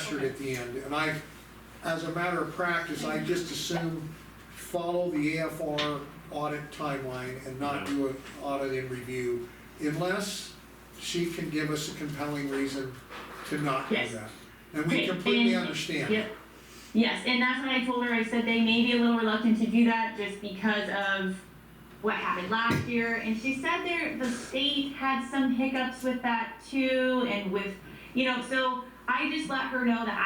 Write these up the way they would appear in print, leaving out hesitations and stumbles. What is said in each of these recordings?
pressured at the end. And I, as a matter of practice, I just assume follow the AFR audit timeline and not do an audit and review unless she can give us a compelling reason to not do Yes. that. And we Okay, completely and- understand. Yep. Yes, and that's what I told her. I said they may be a little reluctant to do that just because of what happened last year. And she said the state had some hiccups with that too, and with, so I just let her know that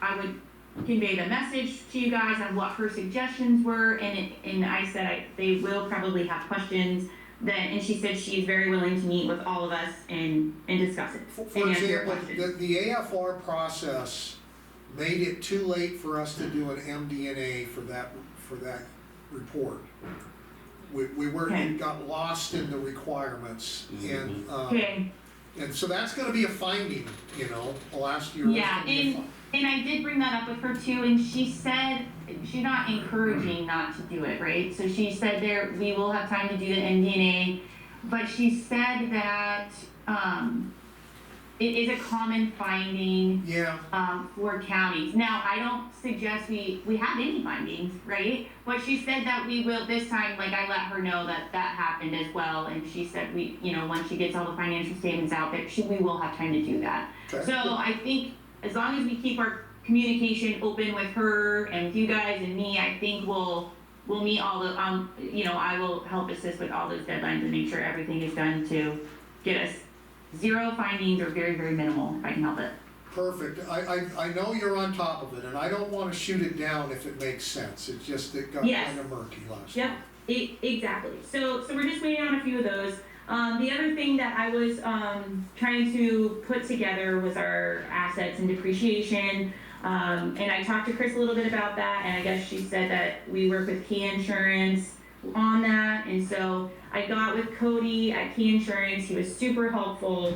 I would convey the message to you guys on what her suggestions were, and I said they will probably have questions. And she said she's very willing to meet with all of us and discuss it. For and answer your example, questions. the AFR process made it too late for us to do an MD&A for that report. We were, Okay. it got lost in the requirements, and, Okay. and so that's gonna be a finding, last year. was Yeah, gonna be a fin- and I did bring that up with her too, and she said, she's not encouraging not to do it, right? So she said we will have time to do the MD&A, but she said that, it is a common finding, Yeah, for counties. Now, I don't suggest we have any findings, right? But she said that we will this time, like I let her know that happened as well, and she said once she gets all the financial statements out there, we will have time to do that. okay. So I think as long as we keep our communication open with her and with you guys and me, I think we'll meet all the, I will help assist with all those deadlines and make sure everything is done to get us 0 findings or very, very minimal, if I can help it. Perfect. I know you're on top of it, and I don't wanna shoot it down if it makes sense. It's just, it got Yes. kinda murky last Yep, time. exactly. So we're just waiting on a few of those. The other thing that I was trying to put together was our assets and depreciation. And I talked to Chris a little bit about that, and I guess she said that we work with Key Insurance on that. And so I got with Cody at Key Insurance. He was super helpful.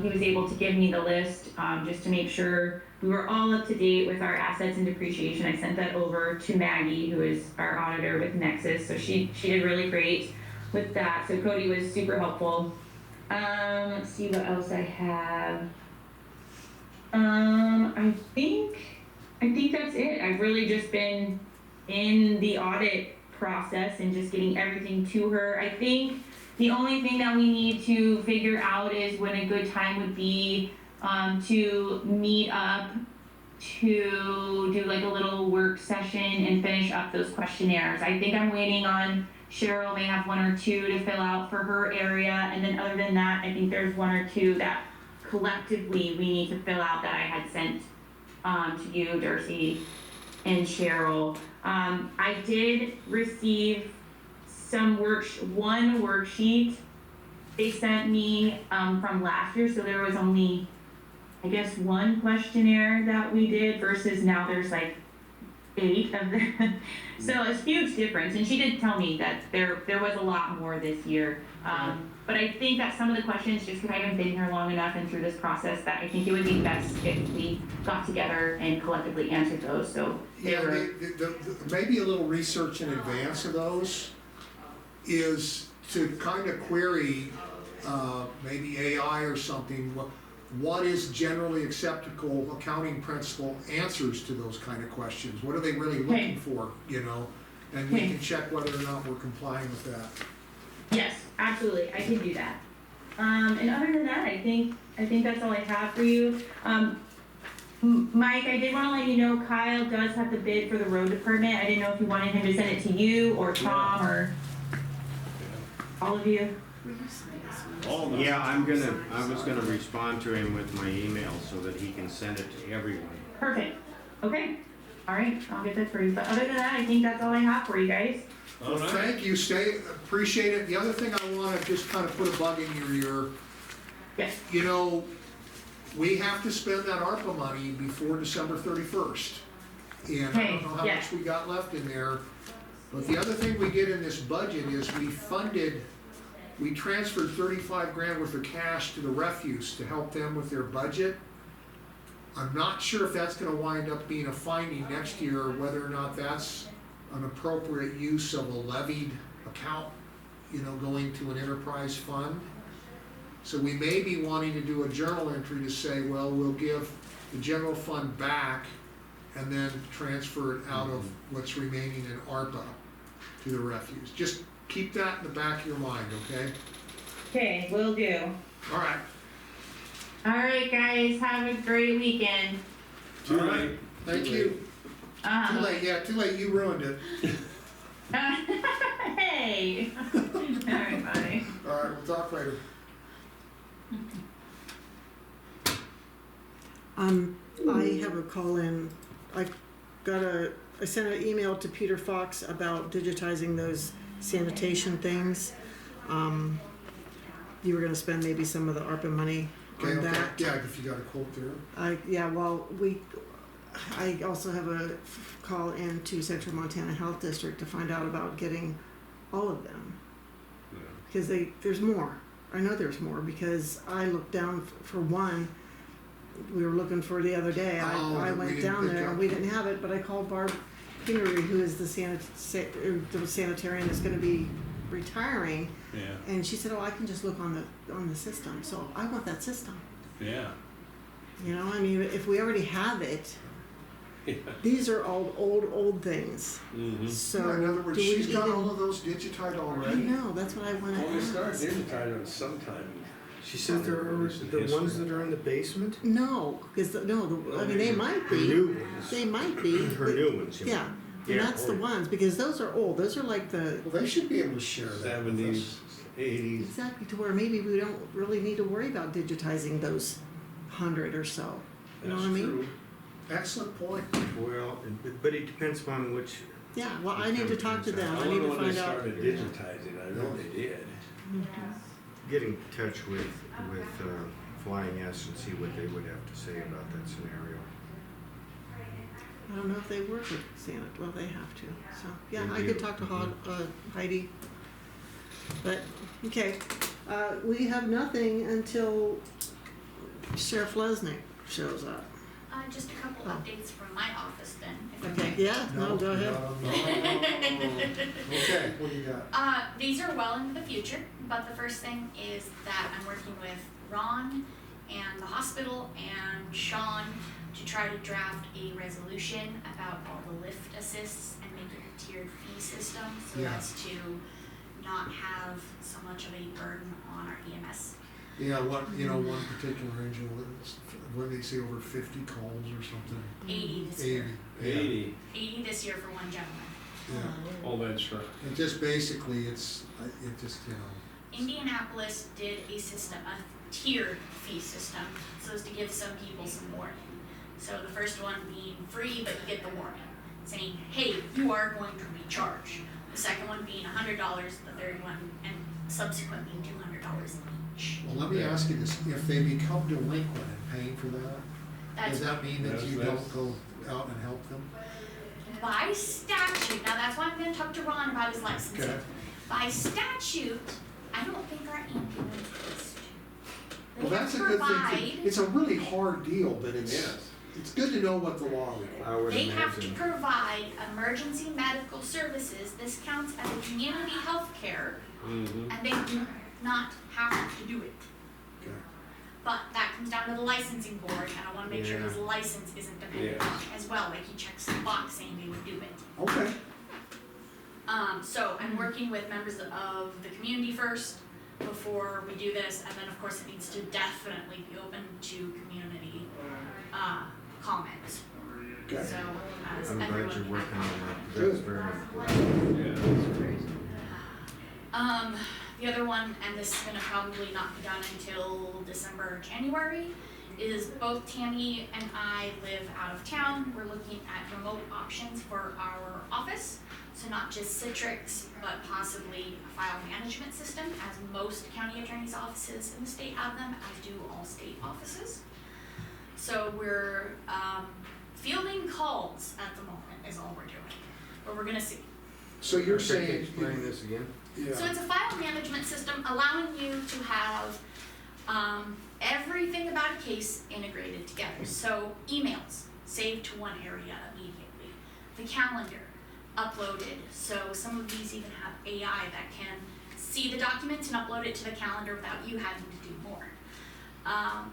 He was able to give me the list just to make sure we were all up to date with our assets and depreciation. I sent that over to Maggie, who is our auditor with Nexus. So she did really great with that. So Cody was super helpful. Let's see what else I have. I think that's it. I've really just been in the audit process and just getting everything to her. I think the only thing that we need to figure out is when a good time would be to meet up to do like a little work session and finish up those questionnaires. I think I'm waiting on Cheryl may have 1 or 2 to fill out for her area, and then other than that, I think there's 1 or 2 that collectively we need to fill out that I had sent to you, Darcy, and Cheryl. I did receive one worksheet they sent me from last year, so there was only, I guess, 1 questionnaire that we did versus now there's like 8 of them. So it's a huge difference, and she did tell me that there was a lot more this year. But I think that some of the questions, just because I haven't been here long enough and through this process, that I think it would be best if we got together and collectively answered those. So Yeah, maybe a little research in advance of those is to kind of query, maybe AI or something, what is generally acceptable accounting principle answers to those kind of questions? What are they really looking for, And we can check whether or not we're complying with that. yes, absolutely, I can do that. And other than that, I think that's all I have for you. Mike, I did want to let you know Kyle does have the bid for the road department. I didn't know if you wanted him to send it to you or Tom or all of you. Yeah, I was gonna respond to him with my email so that he can send it to everyone. Perfect. Okay. All right, I'll get that for you. But other than that, I think that's all I have for you guys. Well, thank you, appreciate it. The other thing I wanna just kind of put a bug in your ear, Yes. we have to spend that ARPA money before December 31st. And I don't know how Yeah. much we got left in there. But the other thing we did in this budget is we transferred 35 grand worth of cash to the refuse to help them with their budget. I'm not sure if that's gonna wind up being a finding next year, or whether or not that's an appropriate use of a levied account, going to an enterprise fund. So we may be wanting to do a journal entry to say, well, we'll give the general fund back and then transfer it out of what's remaining in ARPA to the refuse. Just keep that in the back of your mind, okay? Okay, will do. All right, All right, guys, have a great weekend. Too late. thank you. Too late, yeah, too late, you ruined it. Hey. All right, bye. All right, we'll talk later. I have a call in. I sent an email to Peter Fox about digitizing those sanitation things. You were gonna spend maybe some of the ARPA money Okay, on okay, that. yeah, if you got a quote there. I also have a call in to Central Montana Health District to find out about getting all of them. Because there's more. I know there's more because I looked down for one. We were looking for the other day. Oh, I we went didn't down pick there up. and we didn't have it, but I called Barb Kingery, who is the sanitarian that's going to be retiring, Yeah, and she said, "Oh, I can just look on the system." So I want that system. yeah. You know, I mean, if we already have it, these are all old things. Mm-hmm. So Yeah, in other words, do we she's got even- all of those digitized I already. know. That's what I want to Well, we start ask. digitizing sometime. She says there are the ones that are in the basement? No, because I mean they might Her be. new ones. They might be. Her but- new ones, you mean? Yeah, and Yeah. that's the ones because those are old. Those are like the Well, they should be able to share that with 70s, us. 80s. exactly to where maybe we don't really need to worry about digitizing those 100 or so. You know what I mean? True. Excellent point. Well, but it depends upon which, Yeah. Well, I need to talk to them. I I need wonder to when they find out. started digitizing, I know they did. get in touch with Flying S and see what they would have to say about that scenario. I don't know if they work with Santa. Well, they have to. So yeah, They I do. could talk to Heidi. But okay, we have nothing until Sheriff Lesnick shows up. Just a couple Oh. updates from my office then, if I Okay. may. Yeah. No, go ahead. No. Okay, what do you got? These are well into the future, but the first thing is that I'm working with Ron and the hospital and Sean to try to draft a resolution about all the lift assists and make it a tiered fee system, so Yeah. as to not have so much of a burden on our EMS. Yeah, one particular engine, what did they say, over 50 calls or something? 80 this 80. year. 80. 80 this year for one gentleman. Yeah, All that's right. it just basically, it just, Indianapolis did a system, a tiered fee system, so as to give some people some warning. So the first one being free, but you get the warning, saying, hey, you are going to be charged. The second one being $100, the third one, and subsequent being $200 each. well, let me ask you this, if they become delinquent and paying for that, That's does that mean that you That's- don't go out and help them? by statute. Now that's why I'm gonna talk to Ron about his licensing. Okay. By statute, I don't think our ambulance. Well, that's a good thing, it's a really hard deal, but Yes. it's good to know what the law requires. I would They have to imagine. provide emergency medical services. This counts as a community health care, Mm-hmm. and they do not have to do it. Okay. But that comes down to the licensing board, and I wanna make sure Yeah. his license isn't dependent on it as well, like he checks the box saying they would do it. Okay, So I'm working with members of the community first before we do this, and then of course it needs to definitely be open to community, comments. okay. So as I'm glad everyone. you're working on that, Good. that's very important. Yeah, that's great. The other one, and this is gonna probably not be done until December or January, is both Tammy and I live out of town. We're looking at remote options for our office. So not just Citrix, but possibly a file management system, as most county attorney's offices in the state have them, as do all state offices. So we're fielding calls at the moment is all we're doing, but we're gonna see. So you're Can you saying, explain this again? So it's a file management system allowing you to have everything about a case integrated together. So emails saved to one area immediately. The calendar uploaded. So some of these even have AI that can see the documents and upload it to the calendar without you having to do more.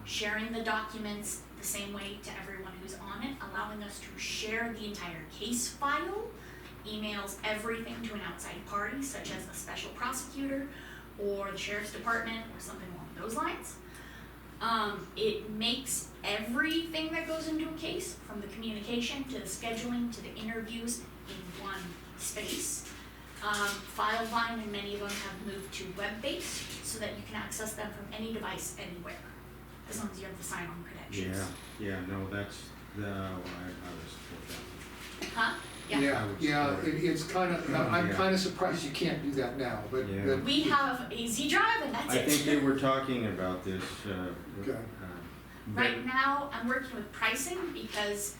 Sharing the documents, the the same way to everyone who's on it, allowing us to share the entire case file, emails everything to an outside party, such as a special prosecutor or the sheriff's department or something along those lines. It makes everything that goes into a case, from the communication to the scheduling to the interviews, in one space. FileVine and many of them have moved to web-based so that you can access them from any device anywhere, as long as you have the sign-on credentials. Yeah, no, that's the, I was told Huh? Yeah. Yeah, it's kinda, I'm Yeah. kinda surprised you can't do that now, but. Yeah. but- We have a Z drive and that's that. I it. think they were talking about this, Okay. Right now, I'm working with pricing because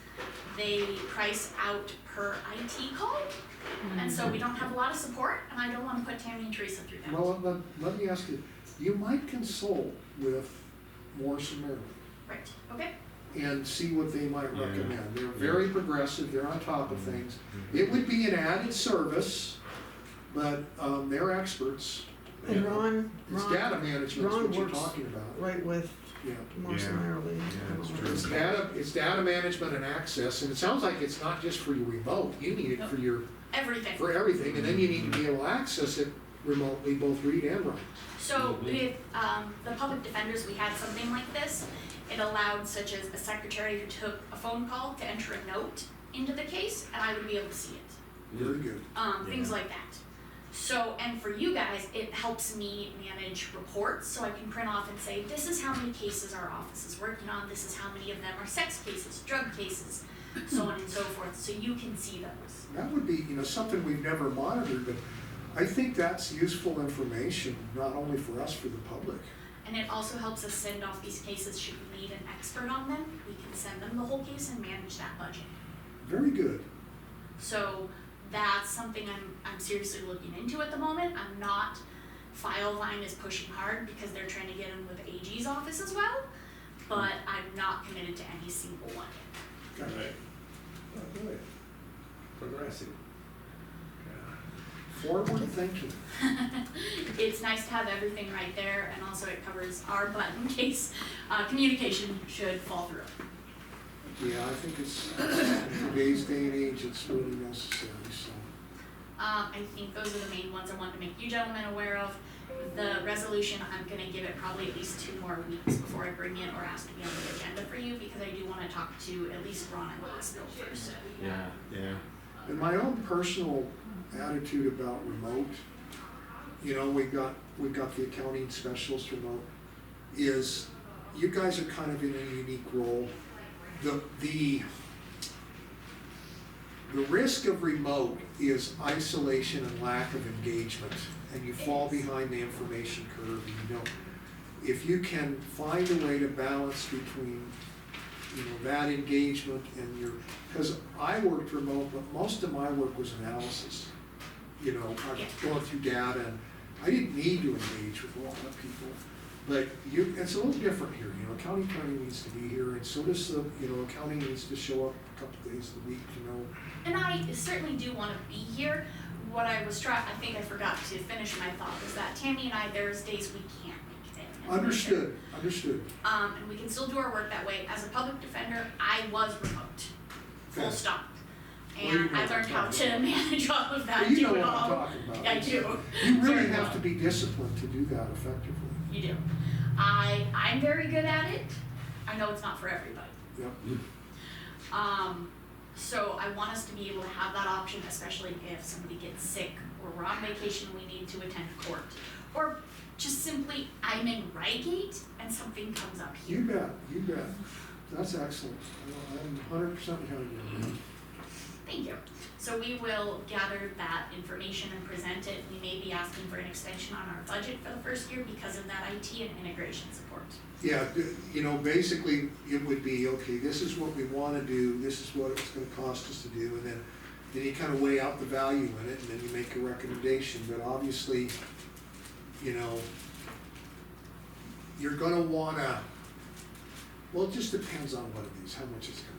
they price out per IT call. And so we don't have a lot of support, and I don't wanna put Tammy and Teresa through that. Well, let me ask you, you might consult with Morrison Merrill Right, okay? and see what they might Yeah. recommend. They're very progressive, they're on top of things. Mm-hmm. It would be an added service, but, they're experts. And Ron, It's data Ron, management is Ron what you're works talking about. right with Yeah. Morrison Yeah. Merrily. Yeah, it's true. It's data management and access, and it sounds like it's not just for your remote, you need it for your, Everything. for everything, and then you need to be able to access it remotely, both read and write. So with the public defenders, we had something like this. It allowed such as a secretary who took a phone call to enter a note into the case, and I would be able to see it. Very good. Things like that. So, and for you guys, it helps me manage reports, so I can print off and say, this is how many cases our office is working on, this is how many of them are sex cases, drug cases, so on and so forth, so you can see those. That would be, something we've never monitored, but I think that's useful information, not only for us, for the public. And it also helps us send off these cases, should we need an expert on them, we can send them the whole case and manage that budget. Very good. So that's something I'm seriously looking into at the moment. I'm not, FileVine is pushing hard because they're trying to get in with AG's office as well, but I'm not committed to any single one yet. Alright. Oh, good. Progressing. Forward thinking. It's nice to have everything right there, and also it covers our butt in case communication should fall through. Yeah, I think it's, in today's day and age, it's really necessary, so. I think those are the main ones I wanted to make you gentlemen aware of. The resolution, I'm gonna give it probably at least 2 more weeks before I bring it or ask to be on the agenda for you, because I do wanna talk to at least Ron and Glassville first. Yeah. And my own personal attitude about remote, we've got the accounting specialist remote, is you guys are kind of in a unique role. The risk of remote is isolation and lack of engagement, and you fall behind the information curve, and you don't. If you can find a way to balance between, that engagement and because I worked remote, but most of my work was analysis. I was going through data, and I didn't need to engage with a lot of people. But it's a little different here, county attorney needs to be here, and so does the, accounting needs to show up a couple days a week, And I certainly do wanna be here. What I think I forgot to finish my thought was that Tammy and I, there's days we can't make it in. Understood. And we can still do our work that way. As a public defender, I was remote, full Okay. stop. Well, you And know I what learned I'm how talking to about. manage all of that, Well, you do know it what I'm all. talking about. I do. You really Very have well. to be disciplined to do that effectively. You do. I'm very good at it. I know it's not for everybody. Yep. So I want us to be able to have that option, especially if somebody gets sick or we're on vacation, we need to attend court. Or just simply, I'm in Reigate and something comes up here. You bet. That's excellent. I'm 100% behind you. man. Thank you. So we will gather that information and present it. We may be asking for an extension on our budget for the first year because of that IT and integration support. Yeah, basically, it would be, okay, this is what we wanna do, this is what it's gonna cost us to do, and then you kind of weigh out the value in it, and then you make a recommendation, but obviously, you're gonna wanna, well, it just depends on what it is, how much it's gonna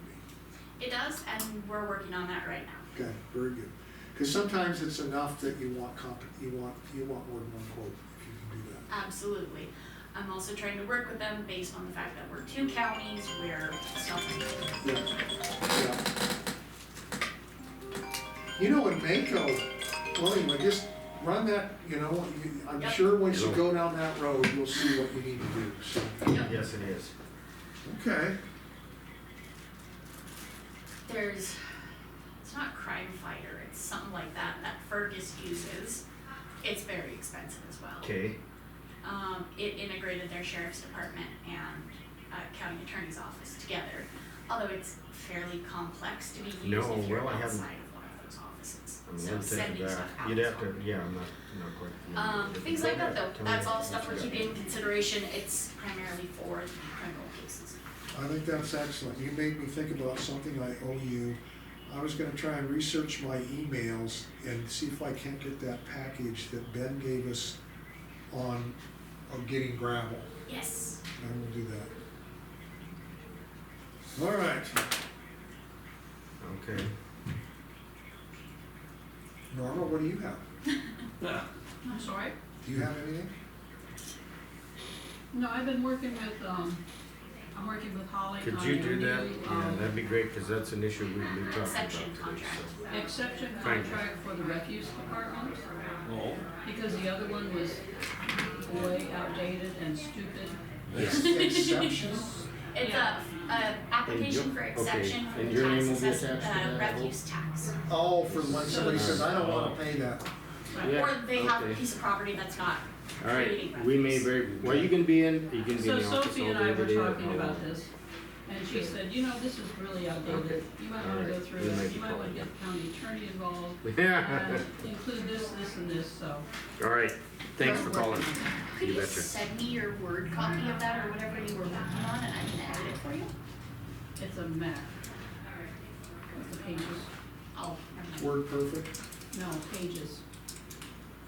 be. It does, and we're working on that right now. Okay, very good. Because sometimes it's enough that you want more than one quote, if you can do that. Absolutely. I'm also trying to work with them based on the fact that we're 2 counties where stuff is. Yeah. You know, in Mako, well, anyway, just run that, I'm Yep. sure once you go down that road, you'll see what you need to do, so. Yes, it is. Okay, There's, it's not Crime Fighter, it's something like that Fergus uses. It's very expensive as well. Okay, It integrated their sheriff's department and county attorney's office together, although it's fairly complex to be used No, if you're well, I haven't- outside of one of those offices. I'm So gonna think sending of stuff that. out. You'd have to, yeah, I'm not quite familiar with it. Things Go like that ahead, though, tell me that's all what stuff you we're got. keeping in consideration, it's primarily for the criminal cases. I think that's excellent. You made me think about something I owe you. I was gonna try and research my emails and see if I can't get that package that Ben gave us on getting gravel. Yes. I will do that. All right, Okay. Norma, what do you have? I'm sorry? Do you have anything? No, I've been working with, I'm working with Holly Could on you a do that? new, Yeah, that'd be great, cause that's an issue we've been talking about Exception today, contract. so. exception Thank you. contract for the refuse department, Oh. because the other one was way outdated and stupid. Exceptions? It's Yeah. a application for okay, exception for and the your name tax will be assessment, attached to that? refuse tax. Oh, for when somebody says, I don't wanna pay that. Yeah, Or they have a okay. piece of property that's not All right, creating we may refuse. very, well, you can be in, you can be So in the office Sophie all and day I every were day. or talking how about long? this, and she said, this is really outdated, you might wanna go Alright, through we may it, be you might wanna calling. get the county attorney involved, Yeah, and include this, and this, so. all right, thanks for we're working calling. on that. Could You you betcha. send me your Word copy of that or whatever you were working on and I can edit it for you? It's a Mac. With the pages, Oh, never mind. Word perfect. no, pages.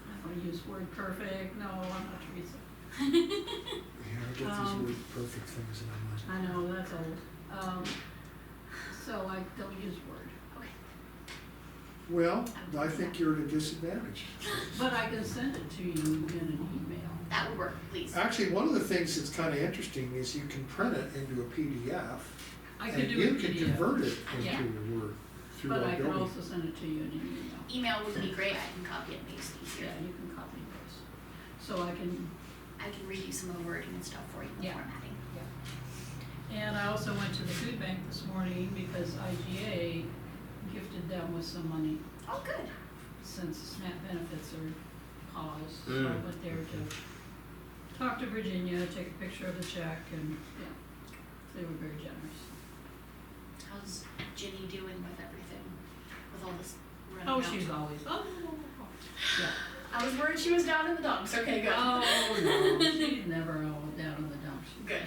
I don't use Word Perfect, no, I'm not Teresa. Yeah, I get these Um, word perfect things in my mind. I know, that's old. So I don't use Word. Well, I think you're at a disadvantage. But I can send it to you in an email. That would work, please. Actually, one of the things that's kinda interesting is you can print it into a PDF. I can And do you a can PDF, convert it Yeah. into a Word through but I can Adobe. also send it to you in an email. Email would be great, I can copy and paste easier. Yeah, you can copy those. So I can, I can read you some of the wording and stuff for you, the Yeah. formatting. and I also went to the food bank this morning because IGA gifted them with some money Oh, good. since SNAP benefits are paused. So I Mm. went there to talk to Virginia, take a picture of the check, and, yeah, they were very generous. How's Ginny doing with everything, with all this running Oh, out? she's always, yeah. I was worried she was down in the dumps, okay, good. Oh, no, she's never down in the dumps. Good.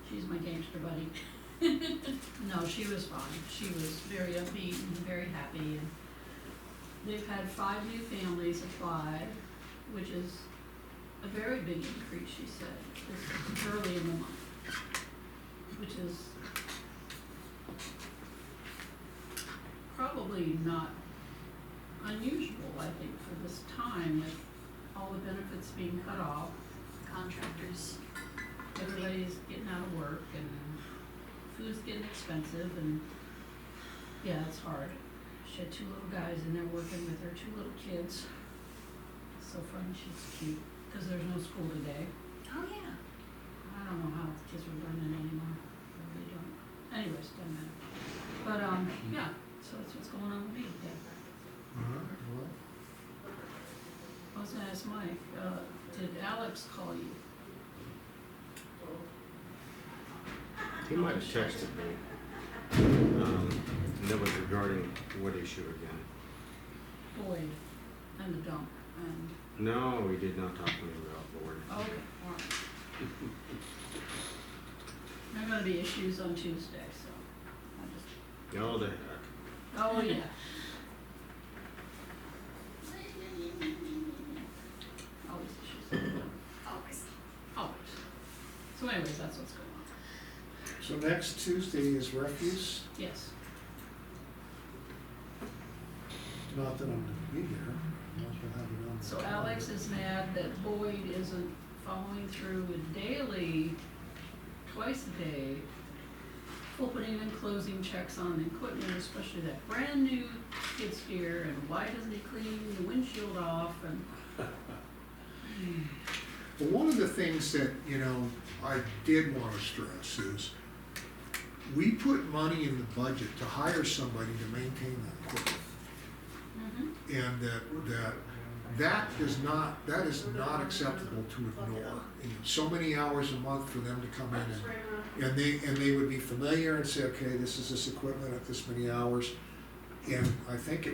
She's my gangster buddy. No, she was fine. She was very upbeat and very happy, and they've had 5 new families apply, which is a very big increase, she said. This is early in the month, which is probably not unusual, I think, for this time with all the benefits being cut off. Contractors. Everybody's getting out of work and food's getting expensive and, yeah, it's hard. She had 2 little guys in there working with her, 2 little kids. So funny, she's cute, cause there's no school today. Oh, yeah. I don't know how the kids are learning anymore, I really don't. Anyways, doesn't matter. But, yeah, so that's what's going on with me today. Alright, well, I was gonna ask Mike, did Alex call you? He might have texted me. And that was regarding what issue again? Boyd and the dump and, No, he did not talk to me about board. okay, alright. There are gonna be issues on Tuesday, so I just, Oh, the heck. oh, yeah. Always issues, Always. always. So anyways, that's what's going on. so next Tuesday is refuse, Yes, not that I'm gonna be here, I'll have it on. so Alex is mad that Boyd isn't following through with daily, twice a day, opening and closing checks on the equipment, especially that brand new skid steer, and why doesn't he clean the windshield off, and But one of the things that, you know, I did wanna stress is, we put money in the budget to hire somebody to maintain that equipment. And that is not acceptable to ignore. And so many hours a month for them to come in and they would be familiar and say, okay, this is this equipment at this many hours. And I think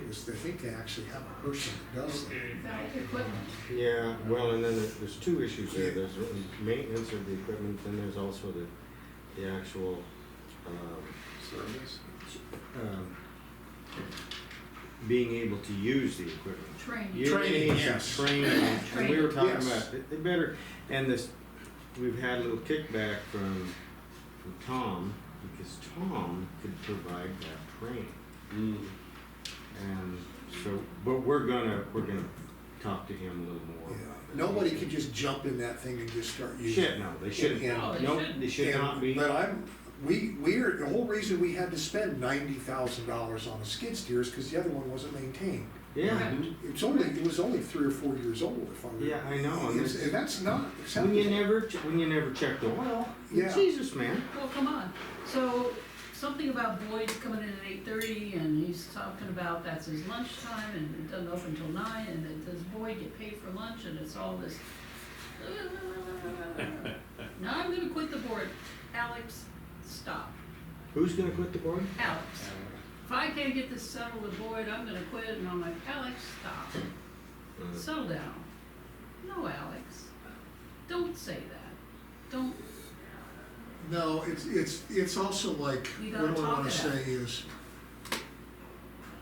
they actually have a person that does that. that equipment. Yeah, well, and then there's two issues there. There's maintenance of the equipment, then there's also the actual, Service. um, being able to use the equipment. Training. Training, Training, yes. training, and we were talking Yes. about, they better, and this, we've had a little kickback from Tom, because Tom could provide that training. Mm. And so, but we're gonna talk to him a little more. Yeah. Nobody can just jump in that thing and just start using it. Shit, no, they shouldn't, Yeah. No, they no, shouldn't. they should not be. But we're, the whole reason we had to spend $90,000 on a skid steer is because the other one wasn't maintained. Yeah, Correct. It was only 3 or 4 years old, if I remember. yeah, I know, and And that's not acceptable. when you never check the oil, Yeah. Jesus, man. Well, come on, so, something about Boyd coming in at 8:30, and he's talking about that's his lunchtime, and it doesn't open till 9, and then does Boyd get paid for lunch, and it's all this. Now I'm gonna quit the board. Alex, stop. Who's gonna quit the board? Alex, if I can't get this settled with Boyd, I'm gonna quit, and I'm like, Alex, stop. Settle down. No, Alex, don't say that. Don't, No, it's also like, You gotta what do I talk wanna it say out. is,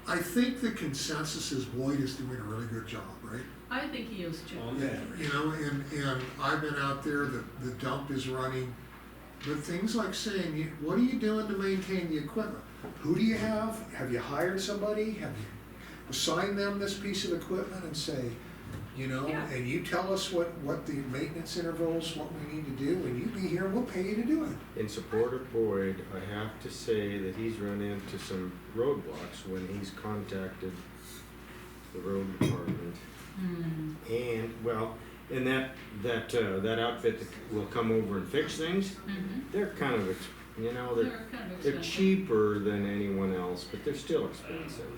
I think the consensus is Boyd is doing a really good job, right? I think he is too. On that. You know, and I've been out there, the dump is running, but things like saying, what are you doing to maintain the equipment? Who do you have? Have you hired somebody? Have you assigned them this piece of equipment and say, you know, Yeah. and you tell us what the maintenance intervals, what we need to do, and you be here, and we'll pay you to do it. In support of Boyd, I have to say that he's run into some roadblocks when he's contacted the road department. And, well, and that outfit that will come over and fix things, they're kind of, you know, They're kind of they're expensive. cheaper than anyone else, but they're still expensive.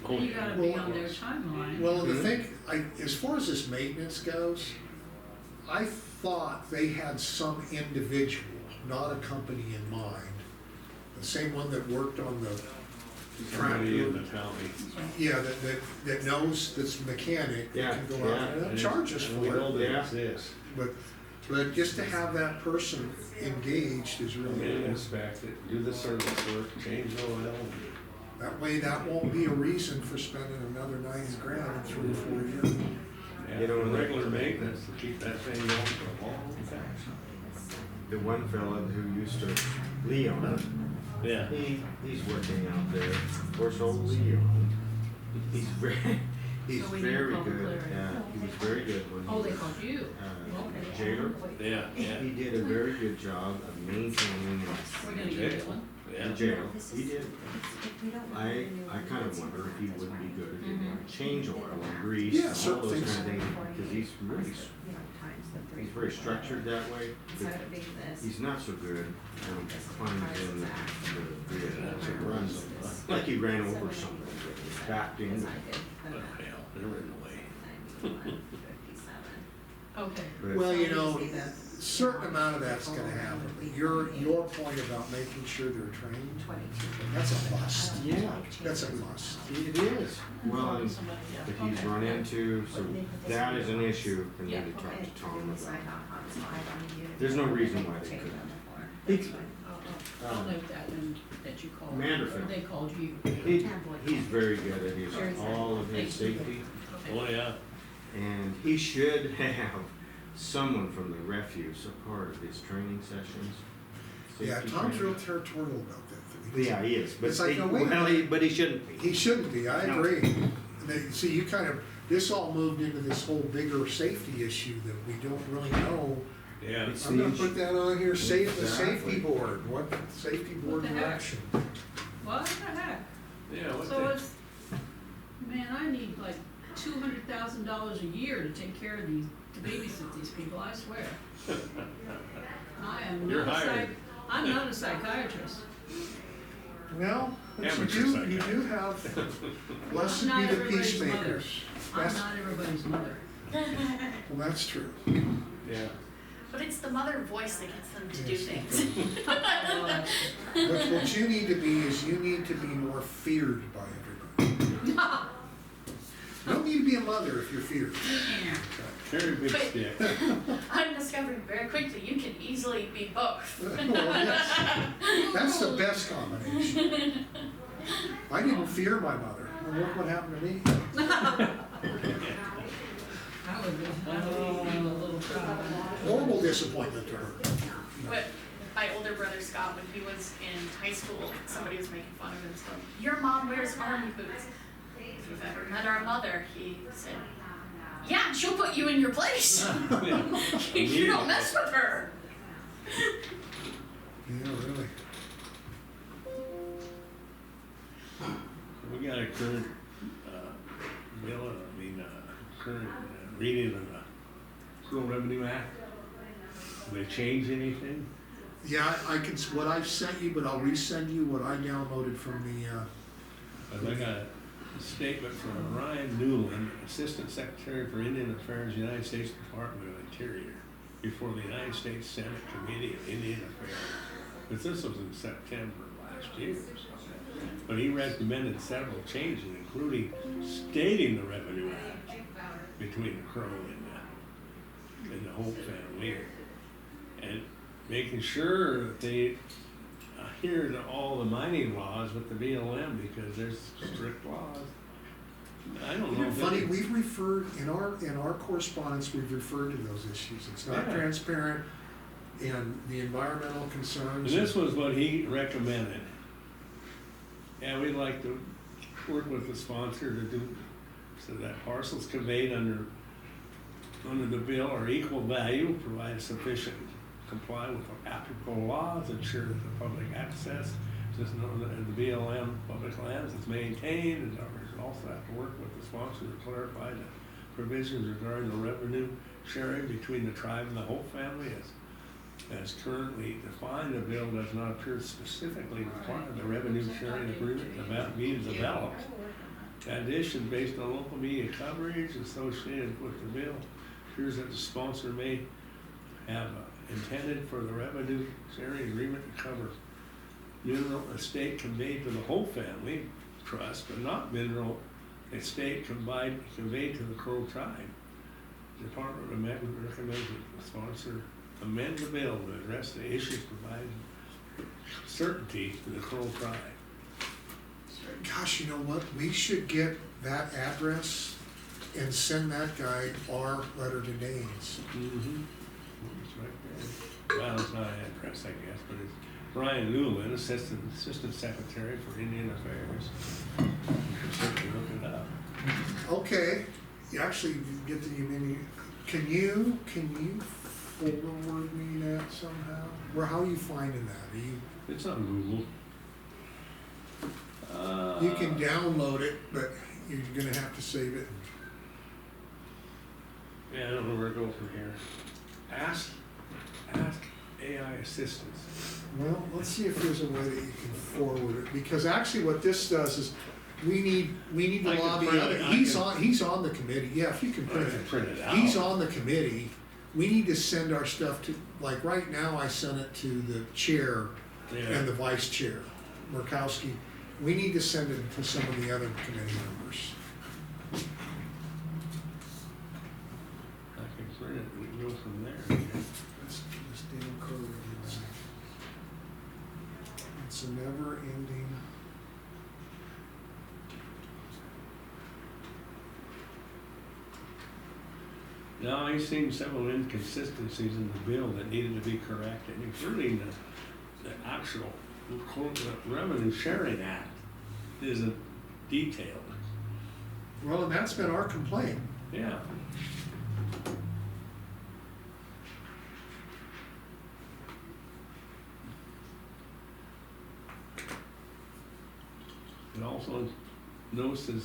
And you gotta be Well, on their timeline. Well, the thing, as far as this maintenance goes, I thought they had some individual, not a company in mind. The same one that worked on the Somebody in the county. yeah, that knows this mechanic Yeah, that can go out and they'll charge us We for know it. they Yeah. exist. But just to have that person engaged is Come really in, good. inspect it, do the service work, change the oil. That way, that won't be a reason for spending another $90,000 in 3 or 4 years. Yeah, You know, and regular maintenance to keep that thing going for a long time. The one fella who used to, Leon, Yeah. he's working out there. Of course, old Leon, he's he's So we need to very call him good. Larry. Yeah, he was very good when Oh, they he was called you. jailer. Yeah, yeah. He did a very good job of maintaining We're gonna get it one. Yeah. the jail. He did. I kind of wonder if he would be good at doing change oil and grease Yeah, and all certain those things. kind of things, because he's really, he's very structured that way. But he's not so good when he climbs in the vehicle to run something. Like he ran over something, backed in. But hell, they're in the way. Okay. But Well, you know, a certain amount of that's gonna happen, but your point about making sure they're trained, that's a must. yeah, That's a must. it is. Well, and Somebody, yeah. that he's Okay. run into, so that is an issue, and need to talk to Tom about. There's no reason why they couldn't. I'll note that and that you called. Manderson. Or they called you. He's very good at his, all of his safety, Oh, yeah. and he should have someone from the refuse a part of his training sessions. Yeah, safety Tom's training. real territorial about that thing. Yeah, he is, but It's like, no, wait a but he shouldn't be. He shouldn't be, I No. agree. See, you kind of this all moved into this whole bigger safety issue that we don't really know. Yeah. It's I'm gonna the put that on here, save the Exactly. safety board, what, safety board the heck? direction. What the heck? Yeah, what So the, it's, man, I need like $200,000 a year to take care of these, to babysit these people, I swear. I am You're not a hired. I'm not a psychiatrist. Well, but you Amateur do psychiatrist. have, blessed I'm not be the everybody's peacemakers. I'm That's, not everybody's mother. well, that's true. yeah. But it's the mother voice that gets them to do things. What you need to be is you need to be more feared by everybody. You don't need to be a mother if you're feared. Carry a big But- stick. I'm discovering very quickly you can easily be both. Well, that's the best combination. I didn't fear my mother, and look what happened to me. I would be a little child. Horrible disappointment to her. But my older brother Scott, when he was in high school, somebody was making fun of him, so your mom wears army boots. If you've ever met our mother, he said, yeah, and she'll put you in your place. You don't mess with her. Yeah, really. We got a current, bill, current reading of the Rural Revenue Act. Will they change anything? Yeah, I can, what I've sent you, but I'll resend you what I downloaded from the, I got a statement from Ryan Newland, Assistant Secretary for Indian Affairs, United States Department of Interior, before the United States Senate Committee of Indian Affairs. But this was in September last year. But he recommended several changes, including stating the Revenue Act between the Crow and the Hope family, and making sure that they adhere to all the mining laws with the BLM, because there's strict laws. I don't know. if funny, it- we've referred, in our correspondence, we've referred to those issues. It's not Yeah. transparent, and the environmental And concerns. this was what he recommended. And we'd like to work with the sponsor to do, so that parcels conveyed under the bill are equal value, provide sufficient comply with applicable laws, ensure that the public access, just know that the BLM public lands is maintained, and others also have to work with the sponsor to clarify the provisions regarding the revenue sharing between the tribe and the Hope family as currently defined. The bill does not appear specifically require the revenue sharing agreement about being developed. In addition, based on local media coverage associated with the bill, appears that the sponsor may have intended for the revenue sharing agreement to cover mineral estate conveyed to the Hope family trust, but not mineral estate conveyed to the Crow tribe. The Department recommends that the sponsor amend the bill to address the issues, providing certainty to the Crow tribe. Gosh, you know what? We should get that address and send that guy our letter to Danes. Mm-hmm. It's right there. Well, it's not an address, I guess, but it's Brian Newland, Assistant Secretary for Indian Affairs. You can certainly look it up. Okay, you actually get the, can you forward me that somehow? Or how are you finding that? Are you, It's on Google. you can download it, but you're gonna have to save it. Yeah, I don't know where to go from here. Ask AI assistance. Well, let's see if there's a way that you can forward it, because actually what this does is, we need to I can lobby print other, it. he's on the committee, yeah, if you can I print can it. print it out. He's on the committee, we need to send our stuff to, like, right now I sent it to the chair Yeah. and the vice chair, Murkowski. We need to send it to some of the other committee members. I can print it, we can go from there. This damn code is, it's a never ending. Now, I've seen several inconsistencies in the bill that needed to be corrected, including the actual Revenue Sharing Act isn't detailed. Well, and that's been our complaint. Yeah. And also notice that